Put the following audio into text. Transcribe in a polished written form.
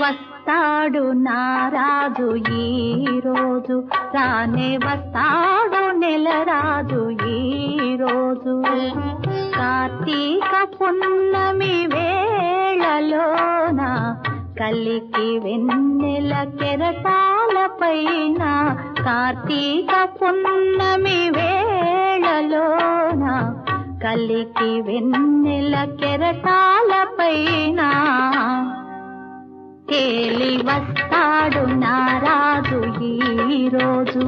వస్తాడు నారాజు ఈ రోజు, రానే వస్తాడు నెలరాజు ఈ రోజు. కార్తీక పున్నమి వేళలోన కలికి వెన్నెల కెరటాలపైన, కార్తీక పున్నమి వేళలోన కలికి వెన్నెల కెరటాలపైన తేలి వస్తాడు నారాజు ఈ రోజు.